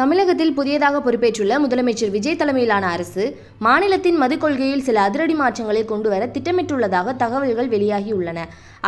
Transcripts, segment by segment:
தமிழகத்தில் புதியதாக பொறுப்பேற்றுள்ள முதலமைச்சர் விஜய் தலைமையிலான அரசு மாநிலத்தின் மது கொள்கையில் சில அதிரடி மாற்றங்களை கொண்டுவர திட்டமிட்டுள்ளதாக தகவல்கள் வெளியாகியுள்ளன.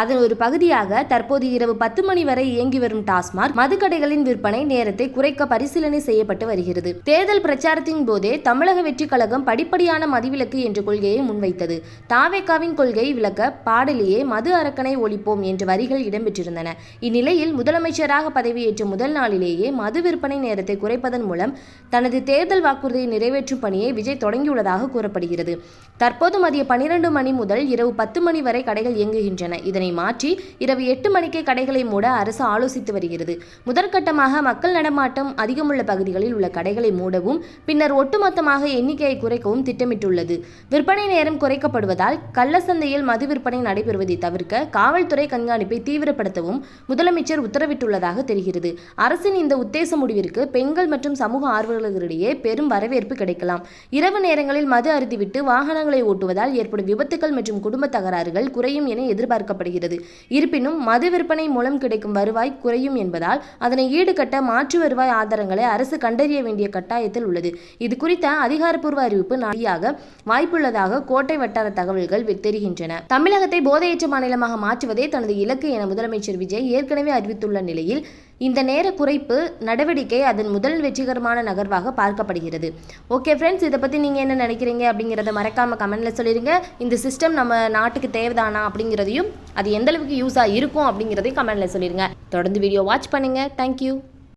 அதன் ஒரு பகுதியாக தற்போது இரவு 10 மணி வரை இயங்கி வரும் டாஸ்மாக் மதுக்கடைகளின் விற்பனை நேரத்தை குறைக்க பரிசீலனை செய்யப்பட்டு வருகிறது. தேர்தல் பிரச்சாரத்தின் போதே தமிழக வெற்றி கழகம் படிப்படியான மதுவிலக்கு என்ற கொள்கையை முன்வைத்தது. தாவேகாவின் கொள்கை விளக்க பாடலியே மது அரக்கனை ஒழிப்போம் என்ற வரிகள் இடம்பெற்றிருந்தன. இந்நிலையில் முதலமைச்சராக பதவியேற்ற முதல் நாளிலேயே மது விற்பனை நேரத்தை குறைப்பதன் மூலம் தனது தேர்தல் வாக்குறுதியை நிறைவேற்றும் பணியை விஜய் தொடங்கியுள்ளதாக கூறப்படுகிறது. தற்போது மதியம் 12 மணி முதல் இரவு 10 மணி வரை கடைகள் இயங்குகின்றன. இதனை மாற்றி இரவு 8 மணிக்கே கடைகளை மூட அரசு ஆலோசித்து வருகிறது. முதற்கட்டமாக மக்கள் நடமாட்டம் அதிகமுள்ள பகுதிகளில் உள்ள கடைகளை மூடவும் பின்னர் ஒட்டுமொத்தமாக எண்ணிக்கையை குறைக்கவும் திட்டமிட்டுள்ளது. விற்பனை நேரம் குறைக்கப்படுவதால் கள்ளசந்தையில் மது விற்பனை நடைபெறுவதை தவிர்க்க காவல்துறை கண்காணிப்பை தீவிரப்படுத்தவும் முதலமைச்சர் உத்தரவிட்டுள்ளதாக தெரிகிறது. அரசின் இந்த உத்தேச முடிவிற்கு பெண்கள் மற்றும் சமூக ஆர்வலர்களிடையே பெரும் வரவேற்பு கிடைக்கலாம். இரவு நேரங்களில் மது அருந்திவிட்டு வாகனங்களை ஓட்டுவதால் ஏற்படும் விபத்துகள் மற்றும் குடும்ப தகராறுகள் குறையும் என எதிர்பார்க்கப்படுகிறது. இருப்பினும் மது விற்பனை மூலம் கிடைக்கும் வருவாய் குறையும் என்பதால் அதனை ஈடுகட்ட மாற்று வருவாய் ஆதாரங்களை அரசு கண்டறிய வேண்டிய கட்டாயத்தில் உள்ளது. இது குறித்த அதிகாரப்பூர்வ அறிவிப்பு நாளியாக வாய்ப்புள்ளதாக கோட்டை வட்டார தகவல்கள் தெரிகின்றன. தமிழகத்தை போதையற்ற மாநிலமாக மாற்றுவதே தனது இலக்கு என முதலமைச்சர் விஜய் ஏற்கனவே அறிவித்துள்ள நிலையில் இந்த நேர குறைப்பு நடவடிக்கை அதன் முதல் வெற்றிகரமான நகர்வாக பார்க்கப்படுகிறது. ஓகே ஃப்ரெண்ட்ஸ், இதை பற்றி நீங்கள் என்ன நினைக்கிறீங்க அப்படிங்கிறத மறக்காமல் கமெண்ட்டில் சொல்லிடுங்க. இந்த சிஸ்டம் நம்ம நாட்டுக்கு தேவைதானா அப்படிங்கிறதையும் அது எந்தளவுக்கு யூஸாக இருக்கும் அப்படிங்கிறதையும் கமெண்ட்டில் சொல்லிடுங்க. தொடர்ந்து வீடியோ வாட்ச் பண்ணுங்கள். தேங்க்யூ.